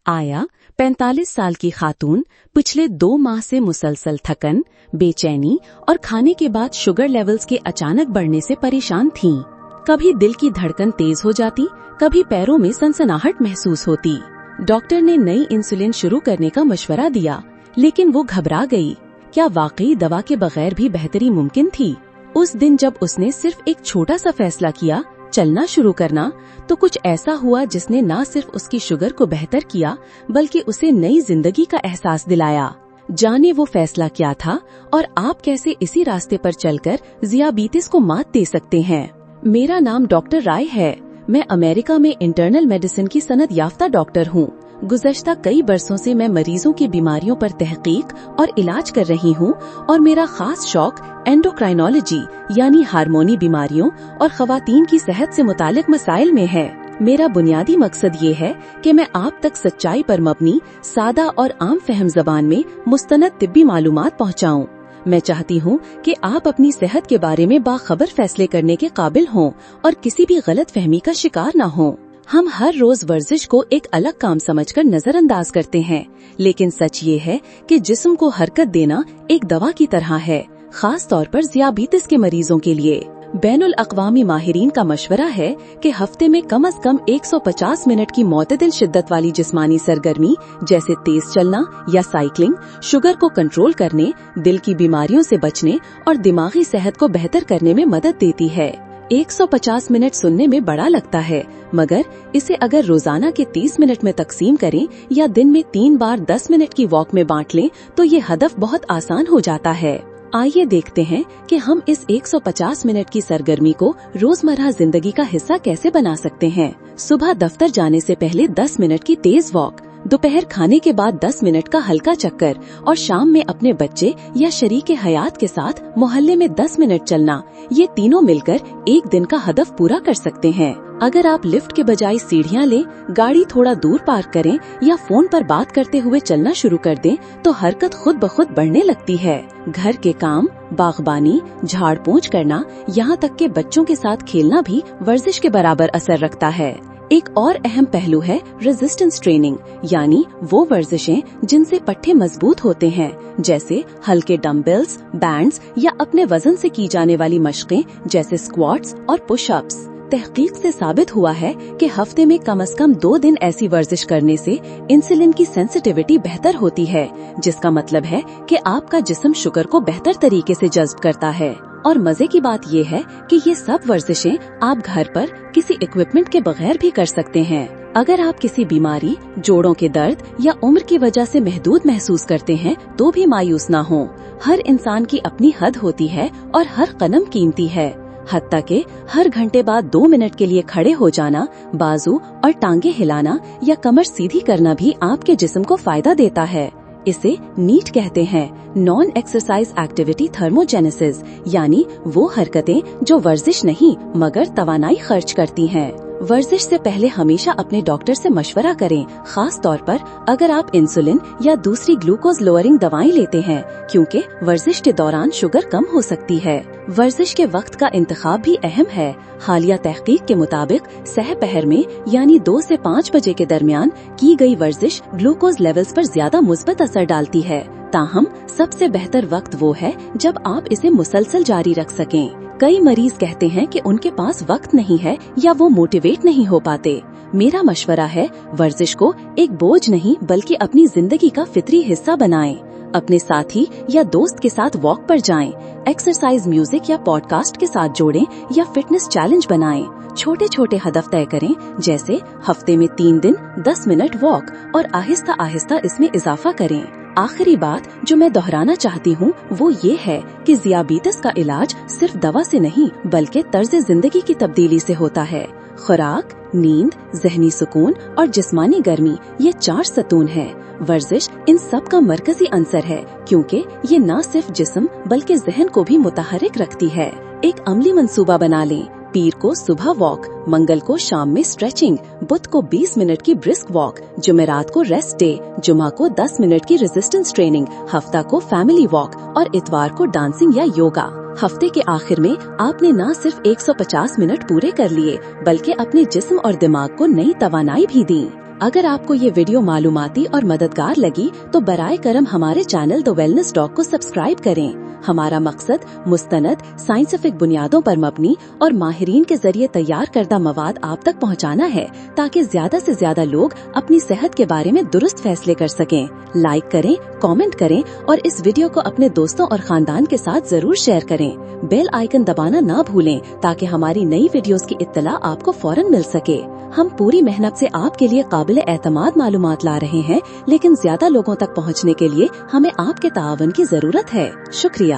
आया 45 साल की खातून पिछले 2 माह से मुसलसल थकन, बेचैनी और खाने के बाद शुगर लेवल्स के अचानक बढ़ने से परेशान थीं। कभी दिल की धड़कन तेज हो जाती, कभी पैरों में सनसनाहट महसूस होती। डॉक्टर ने नई इंसुलिन शुरू करने का मशवरा दिया, लेकिन वो घबरा गई। क्या वाकई दवा के बगैर भी बेहतरी मुमकिन थी? उस दिन जब उसने सिर्फ एक छोटा सा फैसला किया, चलना शुरू करना, तो कुछ ऐसा हुआ जिसने न सिर्फ उसकी शुगर को बेहतर किया बल्कि उसे नई जिंदगी का एहसास दिलाया। जाने वो फैसला क्या था और आप कैसे इसी रास्ते पर चलकर ज़ियाबीतिस को मात दे सकते हैं। मेरा नाम डॉक्टर राय है। मैं अमेरिका में इंटरनल मेडिसिन की सनद याफ्ता डॉक्टर हूँ। गुज़श्ता कई बरसों से मैं मरीजों की बीमारियों पर तहकीक और इलाज कर रही हूँ और मेरा खास शौक एंडोक्राइनोलॉजी यानी हार्मोनी बीमारियों और ख़वातीन की सेहत से मुतालिक मसाइल में है। मेरा बुनियादी मकसद ये है कि मैं आप तक सच्चाई पर मबनी, सादा और आम फहम ज़बान में मुस्तनद तिब्बी मालूमात पहुँचाऊँ। मैं चाहती हूँ कि आप अपनी सेहत के बारे में बाखबर फैसले करने के काबिल हों और किसी भी गलत फहमी का शिकार न हों। हम हर रोज वर्जिश को एक अलग काम समझकर नजरअंदाज करते हैं, लेकिन सच ये है कि जिस्म को हरकत देना एक दवा की तरह है, खास तौर पर ज़ियाबीतिस के मरीजों के लिए। बैनुल अक़वामी माहिरीन का मशवरा है कि हफ्ते में कम से कम 150 मिनट की मोतदिल शिद्दत वाली जिस्मानी सरगर्मी जैसे तेज चलना या साइकिलिंग शुगर को कंट्रोल करने, दिल की बीमारियों से बचने और दिमागी सेहत को बेहतर करने में मदद देती है। 150 मिनट सुनने में बड़ा लगता है, मगर इसे अगर रोजाना के 30 मिनट में तकसीम करें या दिन में 3 बार 10 मिनट की वॉक में बांट लें तो ये हदफ बहुत आसान हो जाता है। आइए देखते हैं कि हम इस 150 मिनट की सरगर्मी को रोजमर्रा जिंदगी का हिस्सा कैसे बना सकते हैं। सुबह दफ्तर जाने से पहले 10 मिनट की तेज वॉक, दोपहर खाने के बाद 10 मिनट का हल्का चक्कर और शाम में अपने बच्चे या शरीके हयात के साथ मोहल्ले में 10 मिनट चलना, ये तीनों मिलकर एक दिन का हदफ पूरा कर सकते हैं। अगर आप लिफ्ट के बजाय सीढ़ियाँ लें, गाड़ी थोड़ा दूर पार्क करें या फोन पर बात करते हुए चलना शुरू कर दें तो हरकत खुद ब खुद बढ़ने लगती है। घर के काम, बागबानी, झाड़ पोंछ करना, यहाँ तक के बच्चों के साथ खेलना भी वर्जिश के बराबर असर रखता है। एक और अहम पहलू है रेजिस्टेंस ट्रेनिंग, यानी वो वर्जिशें जिनसे पट्टे मजबूत होते हैं, जैसे हल्के डम्बल्स, बैंड्स या अपने वजन से की जाने वाली मशकें जैसे स्क्वाट्स और पुशअप्स। तहकीक से साबित हुआ है कि हफ्ते में कम से कम 2 दिन ऐसी वर्जिश करने से इंसुलिन की सेंसिटिविटी बेहतर होती है, जिसका मतलब है कि आपका जिस्म शुगर को बेहतर तरीके से जज्ब करता है। और मजे की बात ये है कि ये सब वर्जिशें आप घर पर किसी इक्विपमेंट के बगैर भी कर सकते हैं। अगर आप किसी बीमारी, जोड़ों के दर्द या उम्र की वजह से महदूद महसूस करते हैं तो भी मायूस न हो। हर इंसान की अपनी हद होती है और हर कदम कीमती है। हत्ता के हर घंटे बाद 2 मिनट के लिए खड़े हो जाना, बाजू और टांगे हिलाना या कमर सीधी करना भी आपके जिस्म को फायदा देता है। इसे नीट कहते हैं, नॉन एक्सरसाइज एक्टिविटी थर्मोजेनेसिस, यानी वो हरकतें जो वर्जिश नहीं मगर तवानाई खर्च करती हैं। वर्जिश से पहले हमेशा अपने डॉक्टर से मशवरा करें, खास तौर पर अगर आप इंसुलिन या दूसरी ग्लूकोज लोअरिंग दवाएं लेते हैं, क्योंकि वर्जिश के दौरान शुगर कम हो सकती है। वर्जिश के वक्त का इंतखाब भी अहम है। हालिया तहकीक के मुताबिक सहपहर में यानी 2 से 5 बजे के दरमियान की गई वर्जिश ग्लूकोज लेवल्स पर ज्यादा मुस्बत असर डालती है। ताहम सबसे बेहतर वक्त वो है जब आप इसे मुसलसल जारी रख सकें। कई मरीज कहते हैं कि उनके पास वक्त नहीं है या वो मोटिवेट नहीं हो पाते। मेरा मशवरा है, वर्जिश को एक बोझ नहीं बल्कि अपनी जिंदगी का फितरी हिस्सा बनाएं। अपने साथी या दोस्त के साथ वॉक पर जाएं, एक्सरसाइज म्यूजिक या पॉडकास्ट के साथ जोड़ें या फिटनेस चैलेंज बनाएं। छोटे छोटे हदफ तय करें, जैसे हफ्ते में 3 दिन 10 मिनट वॉक, और आहिस्ता आहिस्ता इसमें इजाफा करें। आखिरी बात जो मैं दोहराना चाहती हूँ वो ये है कि ज़ियाबीतिस का इलाज सिर्फ दवा से नहीं बल्कि तर्ज जिंदगी की तब्दीली से होता है। खुराक, नींद, जहनी सुकून और जिस्मानी गर्मी, ये 4 सतून हैं। वर्जिश इन सब का मरकजी अंसर है, क्योंकि ये न सिर्फ जिस्म बल्कि जहन को भी मुतहरिक रखती है। एक अमली मंसूबा बना लें। पीर को सुबह वॉक, मंगल को शाम में स्ट्रेचिंग, बुध को 20 मिनट की ब्रिस्क वॉक, जुमेरात को रेस्ट डे, जुमा को 10 मिनट की रेजिस्टेंस ट्रेनिंग, हफ्ता को फैमिली वॉक और इतवार को डांसिंग या योगा। हफ्ते के आखिर में आपने न सिर्फ 150 मिनट पूरे कर लिए बल्कि अपने जिस्म और दिमाग को नई तवानाई भी दी। अगर आपको ये वीडियो मालूमाती और मददगार लगी तो बराए करम हमारे चैनल द वेलनेस डॉग को सब्सक्राइब करें। हमारा मकसद मुस्तनद साइंटिफिक बुनियादों पर मबनी और माहिरीन के जरिए तैयार करदा मवाद आप तक पहुंचाना है, ताकि ज्यादा से ज्यादा लोग अपनी सेहत के बारे में दुरुस्त फैसले कर सकें। लाइक करें, कमेंट करें और इस वीडियो को अपने दोस्तों और खानदान के साथ जरूर शेयर करें। बेल आइकन दबाना ना भूलें, ताकि हमारी नई वीडियोस की इत्तला आपको फौरन मिल सके। हम पूरी मेहनत से आपके लिए काबिल एतमाद मालूमात ला रहे हैं, लेकिन ज्यादा लोगों तक पहुंचने के लिए हमें आपके ताआवन की जरूरत है। शुक्रिया।